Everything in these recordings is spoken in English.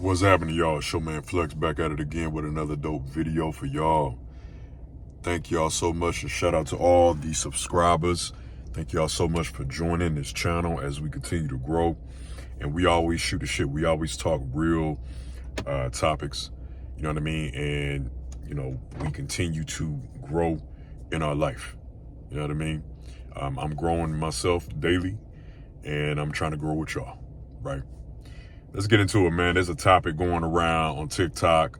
What's happening, y'all? Showman Flex back at it again with another dope video for y'all. Thank y'all so much, and shout out to all the subscribers. Thank y'all so much for joining this channel as we continue to grow. And we always shoot the shit. We always talk real topics, you know what I mean? And, we continue to grow in our life, you know what I mean? I'm growing myself daily, and I'm trying to grow with y'all, right? Let's get into it, man. There's a topic going around on TikTok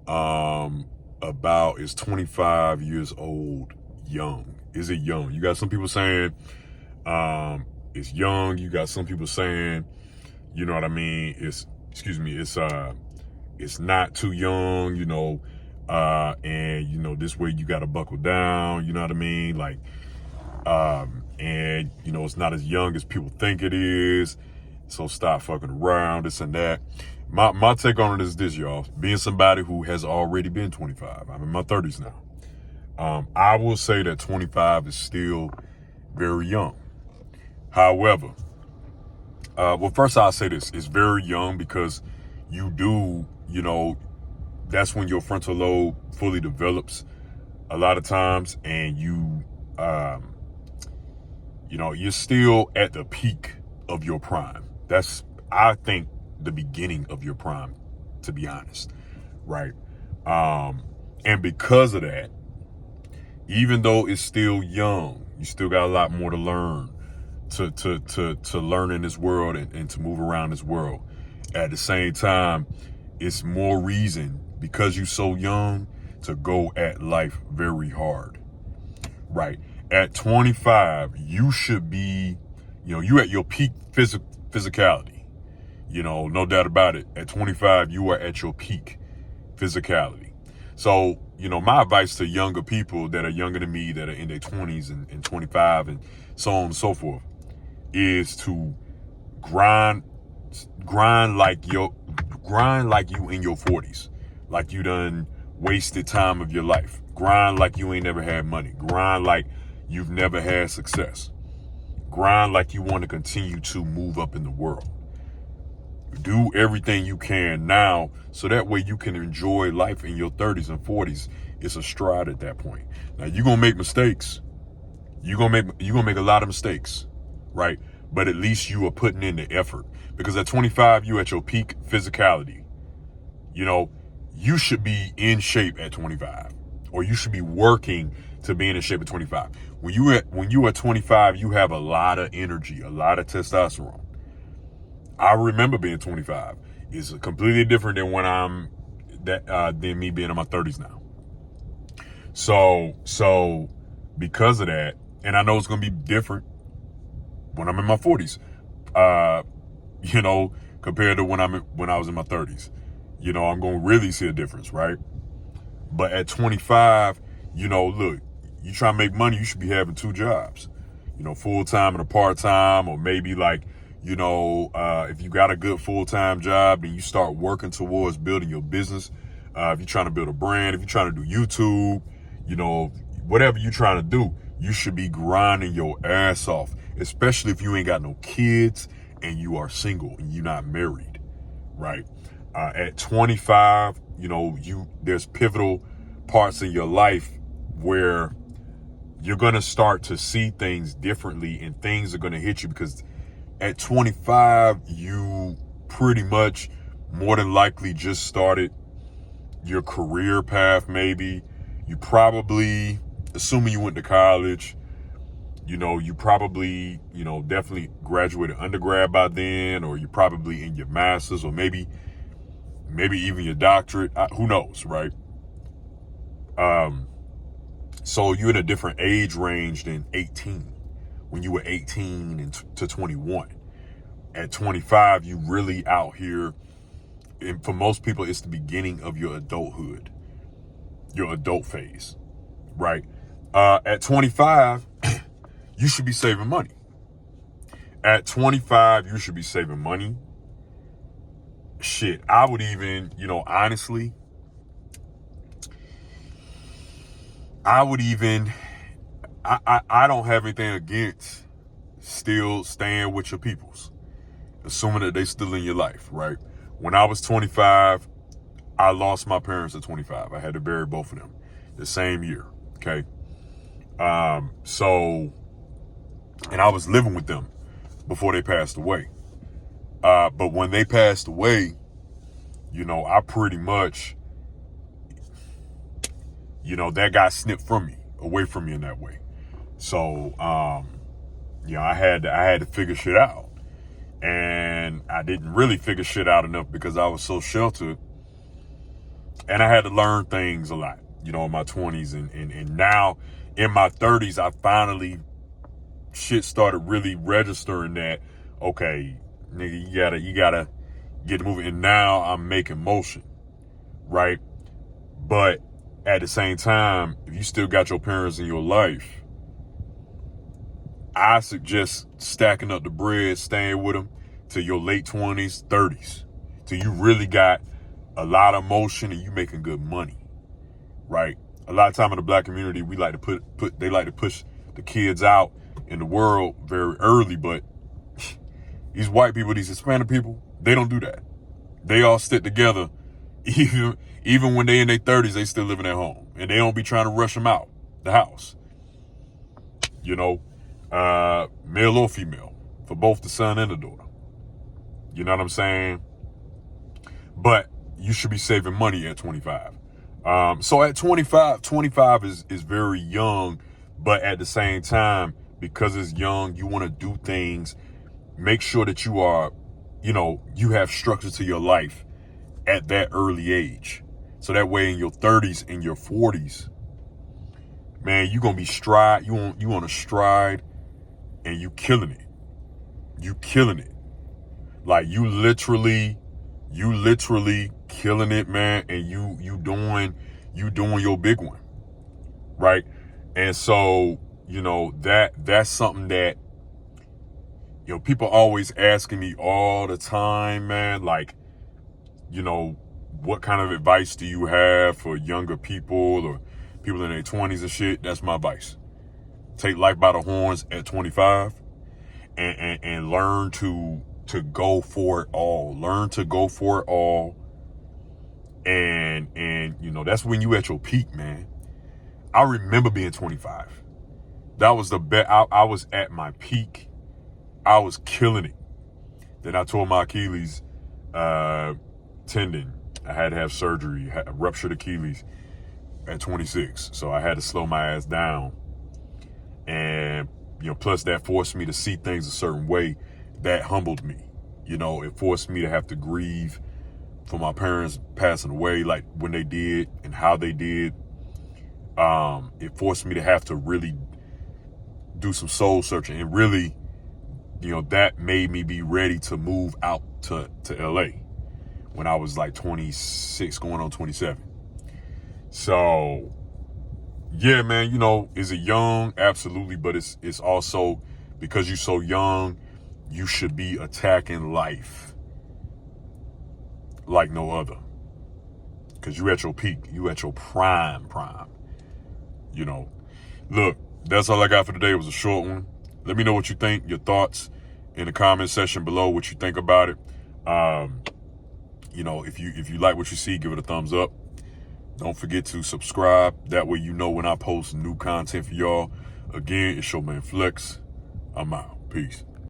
about, is 25 years old young? Is it young? You got some people saying it's young. You got some people saying, you know what I mean, it's not too young, and this way you got to buckle down, you know what I mean? Like, and it's not as young as people think it is. So stop fucking around, this and that. My take on it is this, y'all. Being somebody who has already been 25, I'm in my 30s now. I will say that 25 is still very young. However, first I'll say this. It's very young because that's when your frontal lobe fully develops a lot of times, and you're still at the peak of your prime. That's, I think, the beginning of your prime, to be honest, right? And because of that, even though it's still young, you still got a lot more to learn, to learn in this world and to move around this world. At the same time, it's more reason, because you're so young, to go at life very hard, right? At 25, you should be, you at your peak physicality. No doubt about it. At 25, you are at your peak physicality. So, my advice to younger people that are younger than me, that are in their 20s and 25 and so on and so forth, is to grind like you in your 40s, like you done wasted time of your life. Grind like you ain't never had money. Grind like you've never had success. Grind like you want to continue to move up in the world. Do everything you can now, so that way you can enjoy life in your 30s and 40s. It's a stride at that point. Now, you're gonna make mistakes. You're gonna make a lot of mistakes, right? But at least you are putting in the effort. Because at 25, you at your peak physicality. You should be in shape at 25, or you should be working to be in shape at 25. When you at 25, you have a lot of energy, a lot of testosterone. I remember being 25. It's completely different than than me being in my 30s now. So because of that, and I know it's gonna be different when I'm in my 40s, compared to when I was in my 30s. I'm gonna really see a difference, right? But at 25, look, you try to make money, you should be having two jobs, full-time and a part-time, or maybe like, if you got a good full-time job, then you start working towards building your business. If you're trying to build a brand, if you're trying to do YouTube, whatever you're trying to do, you should be grinding your ass off, especially if you ain't got no kids and you are single and you're not married, right? At 25, there's pivotal parts in your life where you're going to start to see things differently, and things are going to hit you, because at 25, you pretty much more than likely just started your career path. Maybe you probably, assuming you went to college, you probably, definitely graduated undergrad by then, or you're probably in your master's, or maybe even your doctorate. Who knows, right? So you're in a different age range than 18. When you were 18 to 21. At 25, you really out here, and for most people, it's the beginning of your adulthood, your adult phase, right? At 25, you should be saving money. At 25, you should be saving money. Shit, I would even, honestly, I don't have anything against still staying with your peoples, assuming that they still in your life, right? When I was 25, I lost my parents at 25. I had to bury both of them the same year. Okay. So, and I was living with them before they passed away. But when they passed away, you know, I pretty much, you know, that got snipped from me, away from me in that way. So, yeah, I had to figure shit out. And I didn't really figure shit out enough because I was so sheltered. And I had to learn things a lot, you know, in my 20s. And now in my 30s, I finally, shit started really registering that, okay, nigga, you gotta get moving. And now I'm making motion, right? But at the same time, if you still got your parents in your life, I suggest stacking up the bread, staying with them to your late 20s, 30s, till you really got a lot of motion and you making good money, right? A lot of time in the black community, we like to they like to push the kids out in the world very early, but these white people, these Hispanic people, they don't do that. They all stick together. Even when they in their 30s, they still living at home, and they don't be trying to rush them out the house. You know, male or female, for both the son and the daughter. You know what I'm saying? But you should be saving money at 25. So at 25 is very young, but at the same time, because it's young, you want to do things. Make sure that you are, you know, you have structure to your life at that early age. So that way in your 30s and your 40s, man, you're going to be stride. You on a stride and you killing it. You killing it. Like you literally killing it, man. And you doing your big one. Right. And so, you know, that's something that, you know, people always asking me all the time, man, like, you know, what kind of advice do you have for younger people or people in their 20s and shit? That's my advice. Take life by the horns at 25 and learn to go for it all. Learn to go for it all. And you know, that's when you at your peak, man. I remember being 25. That was the best. I was at my peak. I was killing it. Then I tore my Achilles tendon. I had to have surgery, ruptured Achilles at 26. So I had to slow my ass down. And, you know, plus that forced me to see things a certain way. That humbled me. You know, it forced me to have to grieve for my parents passing away, like when they did and how they did. It forced me to have to really do some soul searching, and really, you know, that made me be ready to move out to LA when I was like 26 going on 27. So yeah, man, you know, is it young? Absolutely. But it's also because you're so young, you should be attacking life like no other. Because you at your peak, you at your prime. You know, look, that's all I got for today. It was a short one. Let me know what you think, your thoughts in the comment section below, what you think about it. You know, if you like what you see, give it a thumbs up. Don't forget to subscribe. That way you know when I post new content for y'all. Again, it's your man Flex. I'm out. Peace.